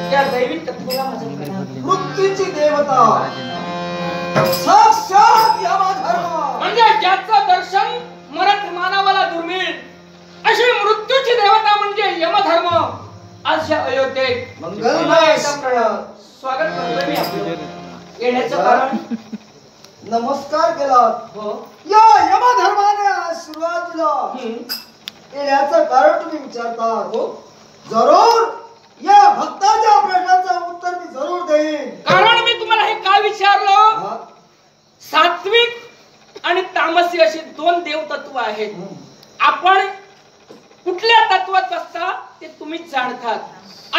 त्या दैवी तत्वाला माझा प्रणाम. मृत्यूची देवता साक्षात यमधर्म म्हणजे ज्याचं दर्शन मरत मानवाला दुर्मिळ अशी मृत्यूची देवता म्हणजे यमधर्म. आज या अयोध्येत मंगलमय स्वागत करतोय मी आपलं. येण्याचं कारण नमस्कार केलात. हो या यमधर्माने सुरुवातीला येण्याचं कारण तुम्ही विचारतात. हो जरूर या भक्ताच्या प्रश्नाचं उत्तर मी जरूर देईन. कारण मी तुम्हाला हे काय विचारलं, सात्विक आणि तामसी अशी दोन देवतत्व आहेत. आपण कुठल्या तत्वात असता ते तुम्हीच जाणतात.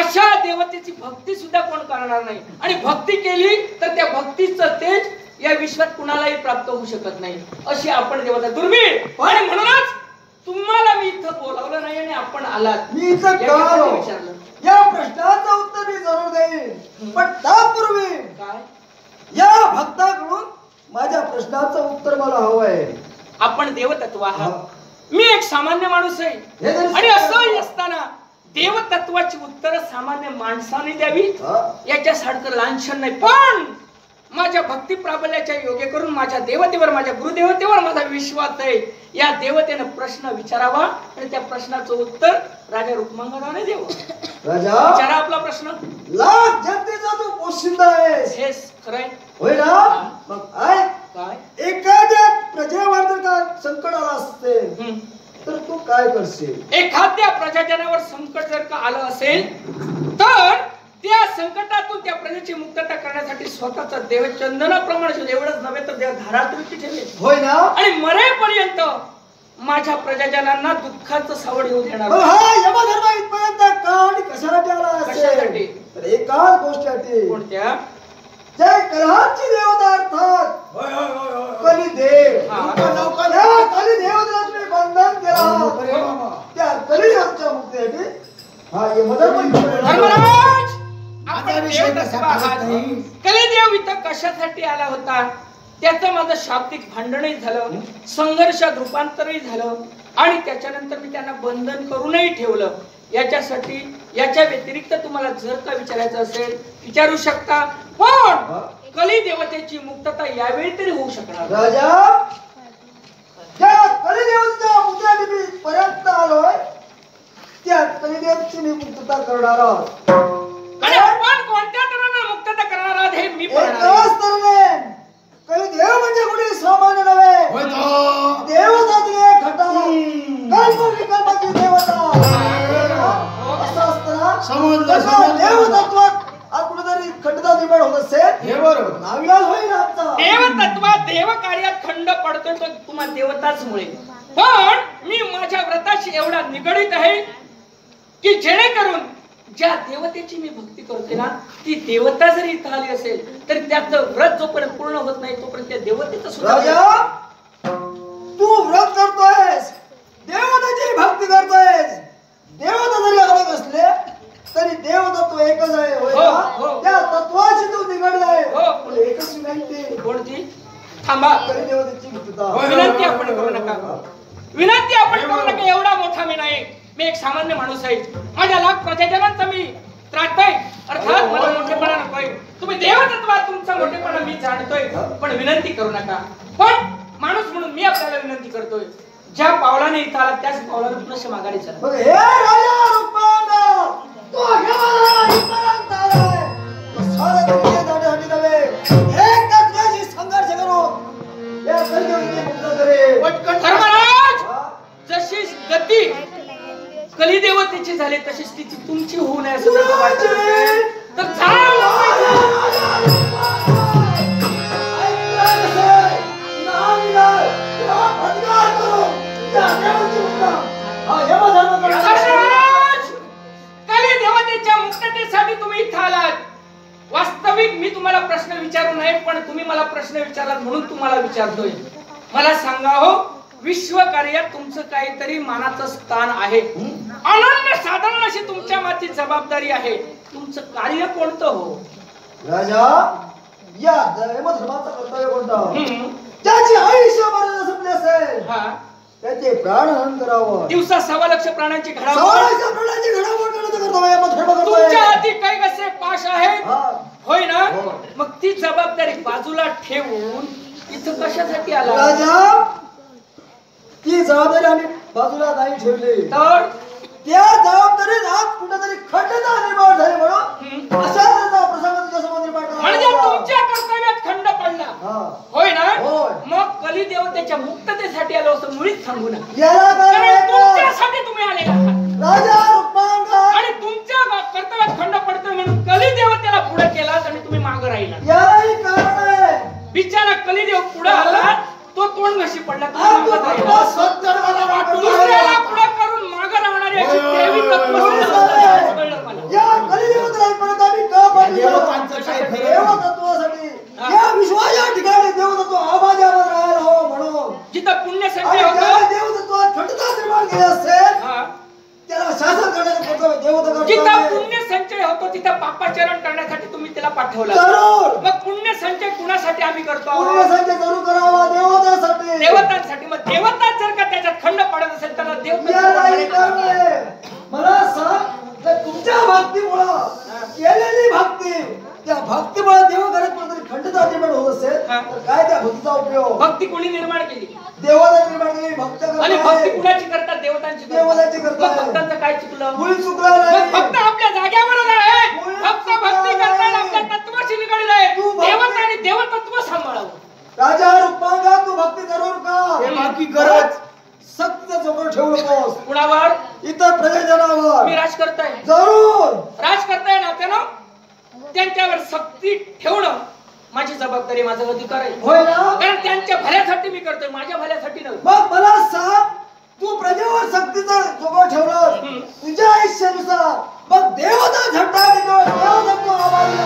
अशा देवतेची भक्ती सुद्धा कोण करणार नाही आणि भक्ती केली तर त्या भक्तीचं तेज या विश्वात कुणालाही प्राप्त होऊ शकत नाही. अशी आपण देवता दुर्मिळ आणि म्हणूनच तुम्हाला मी इथं बोलावलं नाही आणि आपण आलात. मी इथं याच्यासाठी विचारलं. या प्रश्नाचं उत्तर मी जरूर देईन, पण त्यापूर्वी काय या भक्ताकडून माझ्या प्रश्नाचं उत्तर मला हवं आहे. आपण देवतत्व आहात, मी एक सामान्य माणूस आहे आणि असंही असताना देवतत्वाची उत्तर सामान्य माणसाने द्यावी याच्यासारखं लांछन नाही. पण माझ्या भक्ती प्राबल्याच्या योगे करून माझ्या देवतेवर माझ्या गुरुदेवतेवर माझा विश्वास आहे. या देवतेनं प्रश्न विचारावा आणि त्या प्रश्नाचं उत्तर राजा रुक्मांगदाने द्यावं. राजा विचारा आपला प्रश्न. लाख जनतेचा तू पोशिंदा आहेस. हेच खरंय होय ना? मग ऐक, काय एखाद्या प्रजेवर जर का संकट आलं असते तर तू काय करशील? एखाद्या प्रजाजनावर संकट जर का आलं असेल तर त्या संकटातून त्या प्रजेची मुक्तता करण्यासाठी स्वतःचा देह चंदनाप्रमाणे एवढंच नव्हे तर देह धारातृप्ती ठेवेल. होय ना? आणि मरेपर्यंत माझ्या प्रजाजनांना दुःखाचं सावड येऊ देणार. हा यमधर्म इथपर्यंत का आणि कशासाठी आला कशासाठी? तर एकाच गोष्टीसाठी. कोणत्या? जय कलहाची देवता अर्थात कलिदेव. या कलिदेवतेला तुम्ही बंधन केला. त्या कलिदेवच्या मुक्तीसाठी हा यमधर्म धर्मराज आपण देवतत्व आहात. कलिदेव इथं कशासाठी आला होता त्याचं माझं शाब्दिक भांडणही झालं, संघर्षात रूपांतरही झालं आणि त्याच्यानंतर मी त्यांना बंधन करूनही ठेवलं. याच्यासाठी याच्या व्यतिरिक्त तुम्हाला जर का विचारायचं असेल विचारू शकता, पण कलिदेवतेची मुक्तता यावेळी तरी होऊ शकणार. राजा त्या कलिदेवतेच्या मुक्तीसाठी मी पर्यंत आलोय. त्या कलिदेवची मी मुक्तता करणार आहोत. आणि आपण कोणत्या तऱ्हेने मुक्तता करणार आहात हे मी एकच तऱ्हेने. कलिदेव म्हणजे कोणी सामान्य नव्हे, देवता दिले घटा कल्पविकल्पाची देवता. असं असताना देवतत्वात आज कुठेतरी खंडता निर्माण होत असेल नाविलाज होईल आमचा. देवतत्वात देव कार्यात खंड पडतोय तो तुम्हाला देवताच मुळे. पण मी माझ्या व्रताशी एवढा निगडीत आहे की जेणेकरून ज्या देवतेची मी भक्ती करते ना ती देवता जरी इथं आली असेल तरी त्याचं व्रत जोपर्यंत पूर्ण होत नाही तोपर्यंत त्या देवतेचं सुद्धा. राजा तू व्रत करतोयस, देवतेची भक्ती करतोयस. देवता जरी अलग असले तरी देवतत्व एकच आहे. होय ना? त्या तत्वाची तू निगडीत आहे. पण एकच विनंती. कोणती? थांबा, देवतेची मुक्तता. विनंती आपण करू नका. विनंती आपण करू नका. एवढा मोठा मी नाही. मी एक सामान्य माणूस आहे. माझ्या लाख प्रजाजनांचा मी त्राटतोय. अर्थात मला मोठेपणा नकोय. तुम्ही देवतत्वात तुमचा मोठेपणा मी जाणतोय, पण विनंती करू नका. पण माणूस म्हणून मी आपल्याला विनंती करतोय, ज्या पावलाने इथं आला त्याच पावलाने पुनश्च माघारी चला. हे राजा रुक्मांगा तो यमधर्म इथपर्यंत आलाय. तो सारा दुनिया जाण्यासाठी नव्हे, एक तत्वाशी संघर्ष करून या कलियुगाची मुक्तता करेल. धर्मराज जशी गती कलिदेवतेची झाली तशीच तिची तुमची होऊ नये असं जर वाटत असेल तर कलिदेवतेच्या मुक्ततेसाठी तुम्ही इथं आलात. वास्तविक मी तुम्हाला प्रश्न विचारू नये, पण तुम्ही मला प्रश्न विचारलात म्हणून तुम्हाला विचारतोय. मला सांगा हो, विश्व कार्यात तुमचं काहीतरी मानाचं स्थान आहे, अनन्य साधारण अशी तुमच्या माथी जबाबदारी आहे. तुमचं कार्य कोणतं हो? राजा या यमधर्माचं कर्तव्य कोणतं? त्याची आयुष्यभर संपले असेल त्याचे प्राणहरण करावं. दिवसा 1.25 लाख प्राण्यांची घडामोड तुमच्या हाती काही कसे होय ना होय. मग ती जबाबदारी बाजूला ठेवून इथं कशासाठी आला राजा ती जबाबदारी आम्ही बाजूला नाही ठेवली तर त्या जबाबदारीत आज कुठेतरी खंडता निर्माण झाली म्हणून अशा प्रसंग तुझ्या समोर निर्माण करावा म्हणजे लागला. तुमच्या कर्तव्यात खंड पडला हा. होय ना होय. मग कलिदेवतेच्या मुक्ततेसाठी आलो असं मुळीच सांगू ना याला काय कारण म्हणायचं? तुमच्यासाठी तुम्ही आलेला आहात राजा रुक्मांगा आणि तुमच्या कर्तव्यात खंड पडतोय म्हणून कलिदेवतेला पुढे केलात आणि तुम्ही मागे राहिला यालाही कारण आहे बिचारा कलिदेव पुढे आला तो तोंड घशी पडला तो हा, मागं तो राहिला. फक्त सत्तर मला वाटत दुसऱ्याला आहे. पुढे करून मागे राहणारी अशी होय. देवी तत्व होय. कळलं मला या कलियुगात परत आम्ही का पाहिजे देवतांचं काय खरं? देवतत्वासाठी हा. या विश्वाच्या ठिकाणी देवतत्व आबाद राहायला हवं म्हणून जिथं पुण्य आणि संचय ज्याला होतो देवतत्वात खंडता निर्माण केली असेल हा. त्याला शासन करण्याचं कर्तव्य देवता जिथं करतो पुण्य संचय होतो तिथं पापाचरण करण्यासाठी तुम्ही त्याला पाठवला जरूर मग पुण्य संचय कुणासाठी आम्ही करतो पुण्य संचय जरूर करावा देवतासाठी देवतांसाठी मग देवता जर का त्याच्यात खंड पडत असेल तर यालाही कारण देवता आहे. मला सांग जर तुमच्या भक्तीमुळं केलेली भक्ती त्या भक्तीमुळे देव घरात कुठेतरी खंडता निर्माण होत असेल हा. तर काय त्या भक्तीचा उपयोग भक्ती कोणी निर्माण केली देवाला निर्माण केली भक्त आणि करत भक्ती आहे. कुणाची करतात देवतांची करतात. देवतांची करतात. मग भक्तांचं काय चुकलं मुळी चुकला मग नाही भक्त आपल्या जाग्यावरच आहे मुळी भक्त चुकला भक्ती करताना नाही. आपल्या तत्वाशी निगडीत आहे तू भक्ती- देवता आणि देवतत्व सांभाळावं राजा रुक्मांगा तू भक्ती जरूर हे कर बाकी करत सत्य जवळ ठेवू नकोस कुणावर इतर मी प्रजेजनावर राज करताय जरूर राज करताय नात्यानं त्यांच्यावर सक्ती ठेवणं माझी जबाबदारी माझा अधिकार आहे होय ना कारण त्यांच्या भल्यासाठी मी करतोय माझ्या भल्यासाठी नव्हे मग मला सांग तू प्रजेवर सक्तीचा जोगळ ठेवलास तुझ्या आयुष्यानुसार मग देवता झट्टा देवतत्व आभारी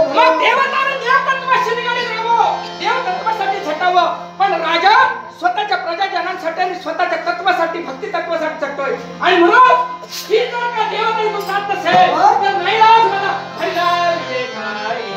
मग देवताने देवतत्वाशी निगडीत राहावं देवतत्वासाठी झटावं पण राजा स्वतःच्या प्रजाजनांसाठी आणि स्वतःच्या तत्वासाठी भक्ती तत्वासाठी झटतोय आणि म्हणून ही जर का देवता तू साथ नसेल तर नाही राज मला हरिलाल विवेकाई.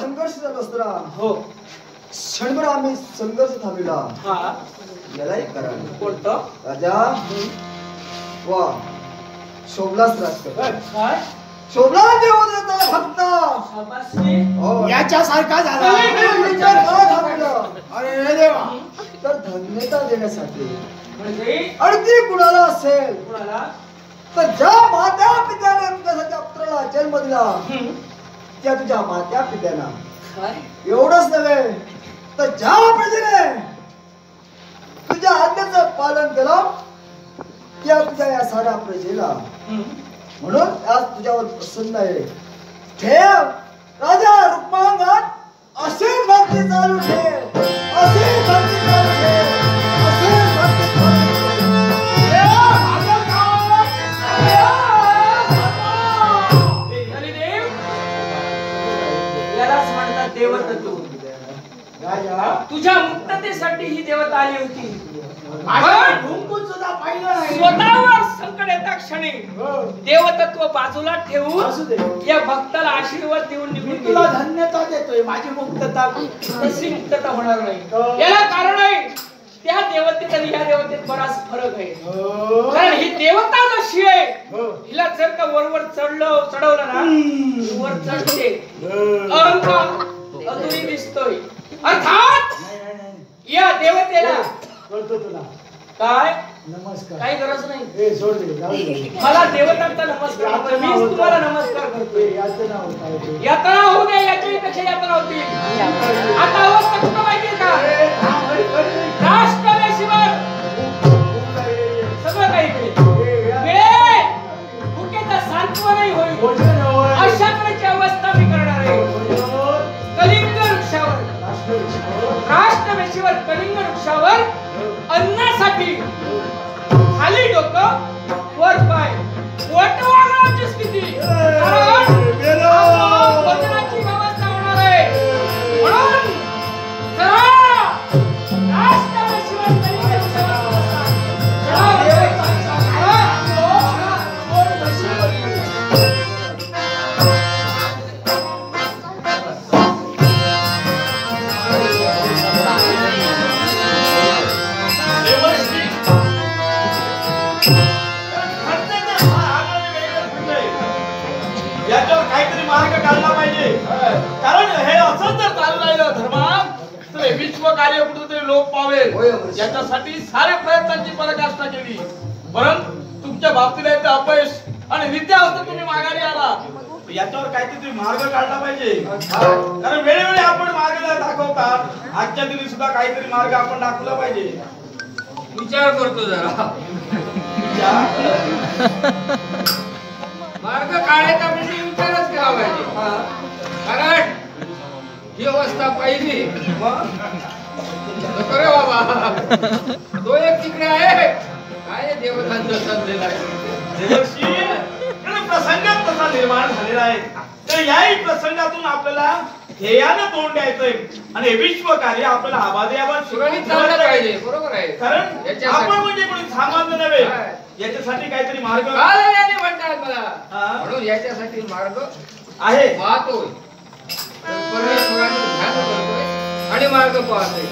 संघर्ष झाला असताना हो क्षणभर आम्ही संघर्ष थांबविला. हा यालाही करा कोणतं राजा वा शोभलाच राजकर काय शोभला देवदत्ता भक्त शाबासकी. हो याच्यासारखा झाला. विचार का थांबविला अरे रे देवा. तर धन्यता देण्यासाठी म्हणजे अगदी कुणाला असेल कुणाला तर ज्या माता पित्याने तुझ्यासाठी पुत्राला जन्म दिला त्या तुझ्या माता पित्याना काय एवढंच नव्हे तर ज्या प्रजेने तुझ्या आज्ञेचं पालन केलं त्या तुझ्या या साऱ्या प्रजेला म्हणून आज तुझ्यावर प्रसन्न आहे. ठेव राजा रुक्मांगात अशीच भक्ती चालू ठेव, अशीच भक्ती चालू ठेव, अशीच भक्ती चालू हरिदेव यालाच म्हणतात देवतत्व. राजा तुझ्या मुक्ततेसाठी ही देवता आली होती. माझ्या ढुंकून सुद्धा पाहिलं नाही. स्वतःवर संकट येता क्षणी देवतत्व बाजूला ठेवून असू दे. या भक्ताला आशीर्वाद देऊन मी निघून तुला गेली. धन्यता देतोय. माझी मुक्तता तशी मुक्तता होणार नाही. याला कारण आहे त्या देवतेत आणि या देवतेत बराच फरक आहे. कारण ही देवता जशी आहे हिला जर का वरवर चढवलं ना वर चढते. अहंकार अधुरी दिसतोय. अर्थात या देवतेला करतो तुला काय नमस्कार. काही गरज नाही. ए सोड दे, जाऊ दे. मला देवतांचा नमस्कार करतो. मीच तुम्हाला नमस्कार करतोय. याचं नाव काय ते? यातना होऊ दे याच्याही पेक्षा यातना होतील. आता अवस्था कुठं माहितीये का राष्ट्रवेशीवर सगळं काही मिळेल. भुकेचा सांत्वनही होईल. भोजन होय. अशा प्रकारची अवस्था मी करणार आहे. कलिंग वृक्षावर राष्ट्रवेशीवर कलिंग वृक्षावर अन्नासाठी खाली डोकं वर पाय वटवाघळाची स्थिती. कारण आपण भोजनाची व्यवस्था होणार आहे. म्हणून चला राष्ट्रवेशीवर कलिंग वृक्षावर व्यवस्था. याच्यावर काहीतरी मार्ग काढला पाहिजे. कारण हे असं जर चालू राहिलं धर्मा तर हे विश्व कार्य कुठेतरी लोप पावेल. याच्यासाठी सारे प्रयत्नांची पराकाष्ठा केली परंतु तुमच्या बाबतीत आहे ते अपयश आणि विद्या असता तुम्ही माघारी आला. याच्यावर काहीतरी मार्ग काढला पाहिजे. कारण वेळोवेळी आपण मार्ग दाखवतात. आजच्या दिवशी सुद्धा काहीतरी मार्ग आपण दाखवला पाहिजे. विचार करतो जरा. मार्ग काढायचा म्हणजे विचारच केला पाहिजे. कारण ही अवस्था पाहिली नको रे बाबा. तो एक तिकडे आहे काय देवतांचा चाललेला आहे. देवर्षी प्रसंगात तसा निर्माण झालेला आहे. तर याही प्रसंगातून आपल्याला ध्येयानं तोंड द्यायचंय आणि हे विश्व कार्य आपल्याला आबाद सुरळीत चाललं पाहिजे. बरोबर आहे. कारण आपण म्हणजे कोणी सामान्य नव्हे. याच्यासाठी काहीतरी मार्ग कालयाने म्हणतात मला. हा. म्हणून याच्यासाठी मार्ग आहे. पाहतोय. परमेश्वराने ध्यान करतोय आणि मार्ग पाहतोय.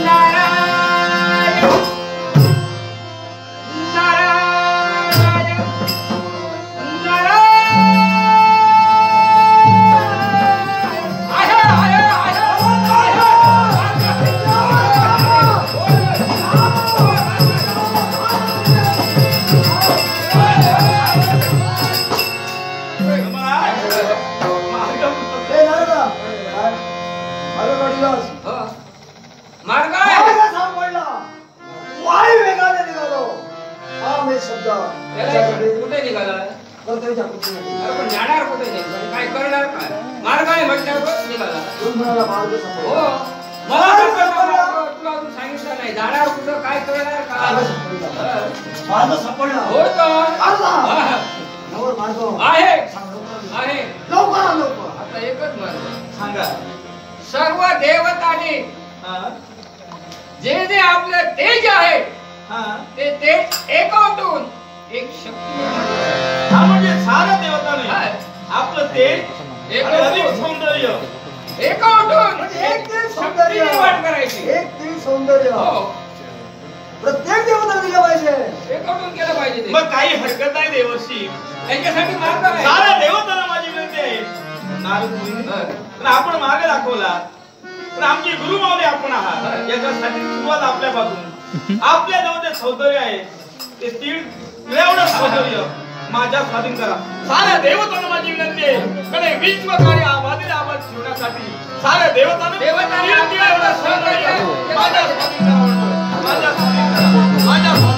नारायण नारायण नारायण. आहे आहे आहे ए नारदा काय मार्ग काढलास मार्ग आहे. मार्ग सापडला. वाई वेगाने निघालो. हा मी शब्द त्याच्याकडे कुठे निघाला? कर्तव्याच्या कृतीमध्ये. अरे पण जाणार कुठे नाही? काय करणार काय? मार्ग आहे म्हटल्यावर निघाला. तू म्हणाला मार्ग हो सापडला. मला तर तुला अजून सांगितलं नाही. जाणार कुठं काय करणार मार्ग काय? सापडला. मार्ग सापडला. होय का? मार्ग. हा. नवर मार्ग आहे सांग लवकर. आहे. लवकर लवकर. आता एकच मार्ग. सांगा. सर्व देवतांनी हा. जे जे आपलं तेज आहे हा. ते तेज एकवटून एक शक्ती हा म्हणजे सारा देवताने आहे. तेज आणि अधिक सौंदर्य एका उठून म्हणजे एक ते सौंदर्य शक्तीची वाट करायची. एक ते सौंदर्य हो प्रत्येक देवता दिलं पाहिजे. एका उठून केलं पाहिजे ते. मग काही हरकत नाही देवर्षी. त्यांच्यासाठी मार्ग आहे. साऱ्या देवतांना माझी विनंती आहे. नारद मुनी, तर आपण मार्ग दाखवला तर आमची गुरुमावली आपण आहात. याच्यासाठी सुरुवात आपल्यापासून. आपल्या देवते सौंदर्य आहे ते एवढं सौंदर्य माझ्या स्वाधीन करा. साऱ्या देवतांना माझी विनंती आहे. कडे विश्व कार्य आबादी आबाद ठेवण्यासाठी साऱ्या देवतांना देवतांना एवढं सौंदर्य माझ्या स्वाधीन करा. माझ्या स्वाधीन करा. माझ्या स्वाधीन